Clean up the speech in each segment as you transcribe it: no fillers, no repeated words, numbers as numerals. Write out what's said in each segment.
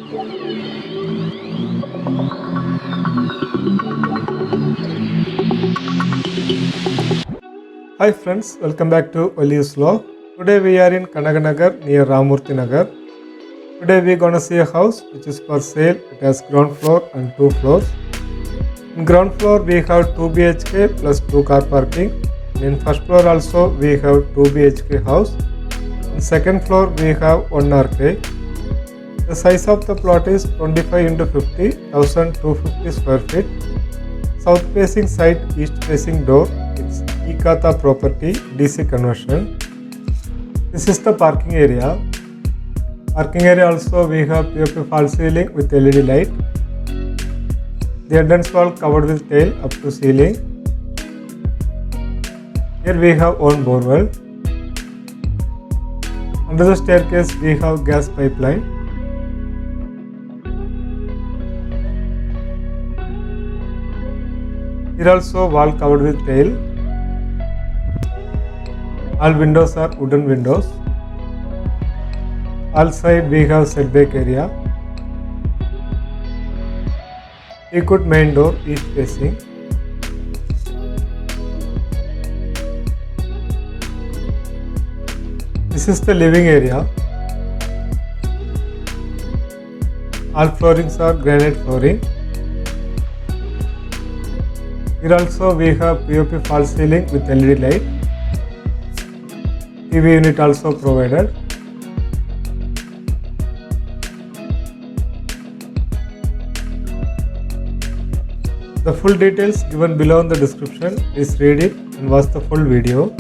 Hi friends, welcome back to Oli's Vlog. Today we are in Kanaganagar near Ramurthy Nagar. Today we are gonna see a house which is for sale. It has ground floor and 2 floors. In ground floor we have 2 BHK plus 2 car parking. In first floor also we have 2 BHK house. In second floor we have 1 RK. The size of the plot is 25 into 50, 1250 square feet. South facing side, east facing door. It's Ekata property DC conversion. This is the parking area. Parking area also we have POP false ceiling with LED light. The entrance wall covered with tile up to ceiling. Here we have own borewell. Under the staircase we have gas pipeline. Here also wall covered with tile. All windows are wooden windows. All side we have setback area. Teakwood main door east facing. This is the living area. All floorings are granite flooring. Here also we have POP false ceiling with LED light. TV unit also provided. The full details given below in the description. Please read it and watch the full video.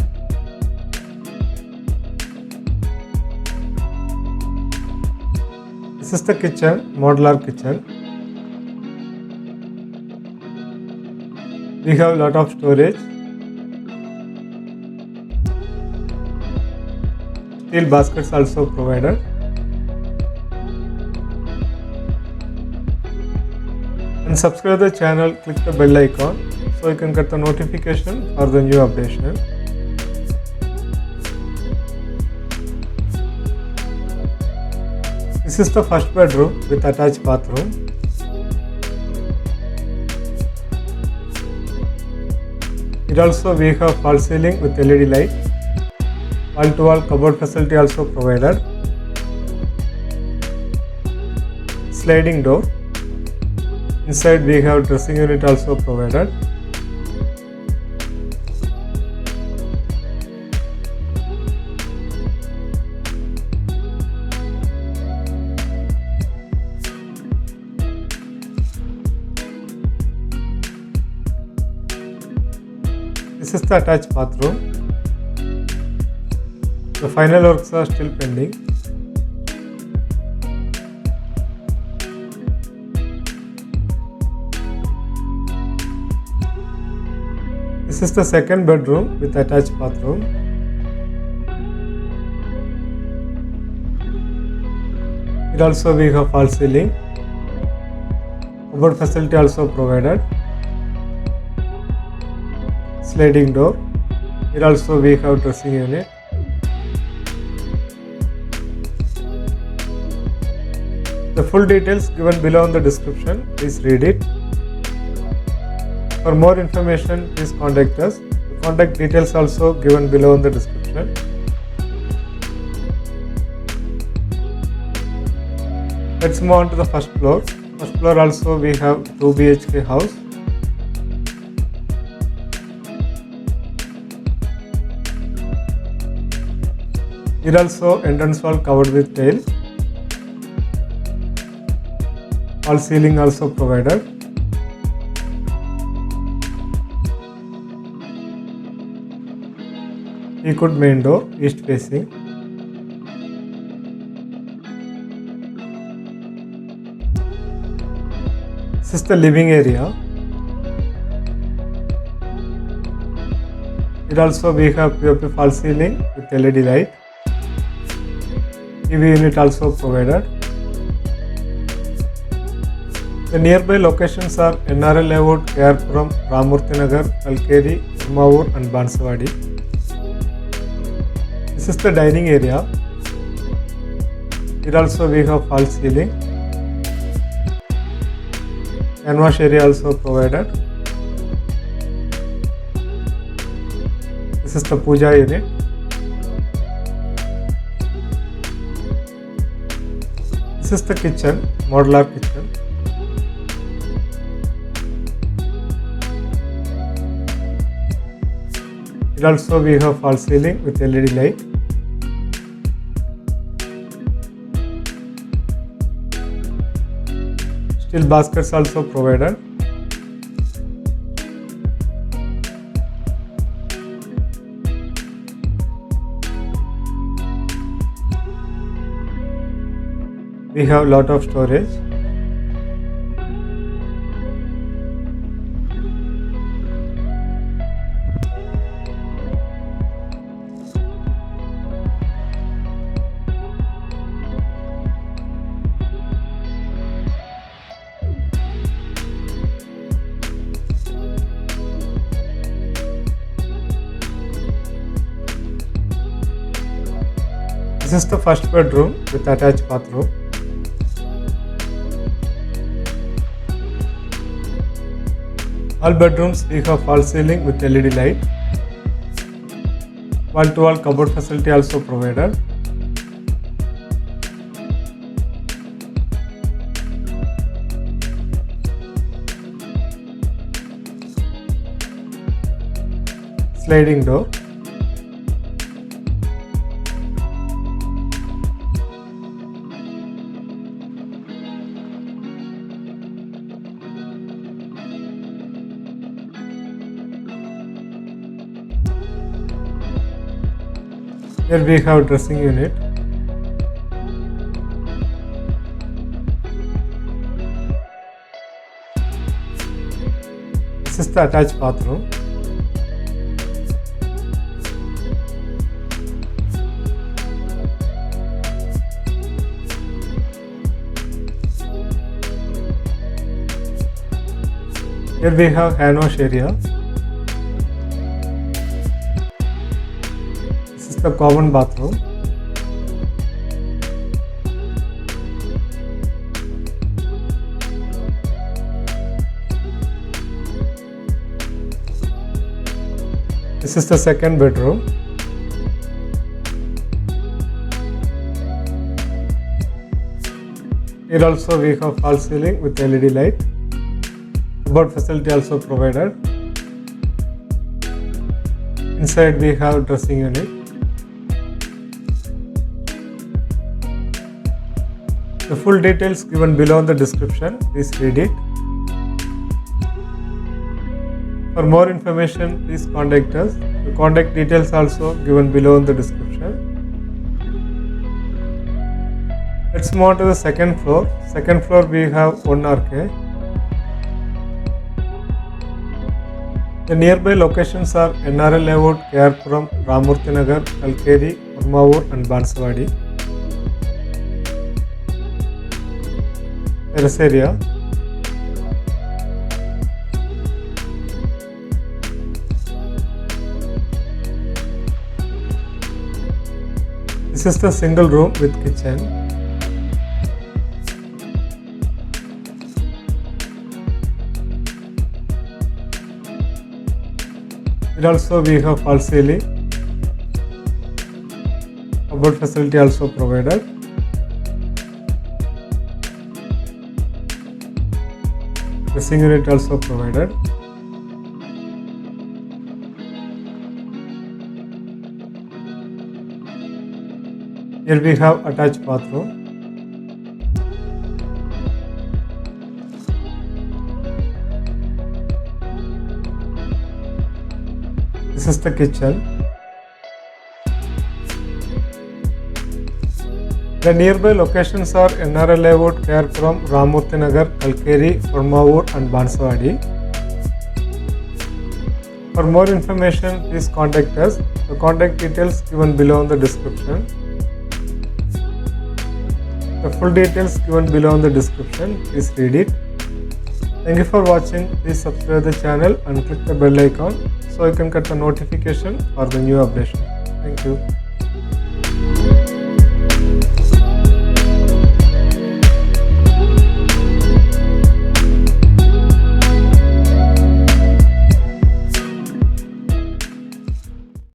This is the kitchen, modular kitchen. We have a lot of storage. Steel baskets also provided. And subscribe the channel, click the bell icon so you can get the notification for the new updation. This is the first bedroom with attached bathroom. Here also we have false ceiling with LED light. Wall to wall cupboard facility also provided. Sliding door. Inside we have dressing unit also provided. This is the attached bathroom. The final works are still pending. This is the second bedroom with attached bathroom. Here also we have false ceiling. Cupboard facility also provided. Sliding door. Here also we have dressing unit. The full details given below in the description. Please read it. For more information, please contact us. The contact details also given below in the description. Let's move on to the first floor. First floor also we have 2 BHK house. Here also entrance wall covered with tile. All ceiling also provided. Teakwood main door east facing. This is the living area. Here also we have POP false ceiling with LED light. TV unit also provided. The nearby locations are NRL Layout, KRpuram, Ramurthy Nagar, Kalkeri, Urmavur and Bansawadi. This is the dining area. Here also we have false ceiling. Hand wash area also provided. This is the puja unit. This is the kitchen, modular kitchen. Here also we have false ceiling with LED light. Steel baskets also provided. We have lot of storage. This is the first bedroom with attached bathroom. All bedrooms we have false ceiling with LED light. Wall-to-wall cupboard facility also provided. Sliding door. Here we have dressing unit. This is the attached bathroom. Here we have hand wash area. The common bathroom. This is the second bedroom. Here also we have false ceiling with LED light. Cupboard facility also provided. Inside we have dressing unit. The full details given below in the description, please read it. For more information, please contact us. The contact details also given below in the description. Let's move on to the second floor. Second floor we have one arcade. The nearby locations are NRL Layout, KR-Puram, Ramurthy Nagar, Kalkeri, Urmavur and Bansawadi. Terrace area. This is the single room with kitchen. Here also we have false ceiling. Cupboard facility also provided. Dressing unit also provided. Here we have attached bathroom. This is the kitchen. The nearby locations are NRL Layout, KR-Puram, Ramurthy Nagar, Kalkeri, Urmavur and Bansawadi. For more information, please contact us. The contact details given below in the description. The full details given below in the description. Please read it. Thank you for watching. Please subscribe the channel and click the bell icon so you can get the notification for the new updation. Thank you.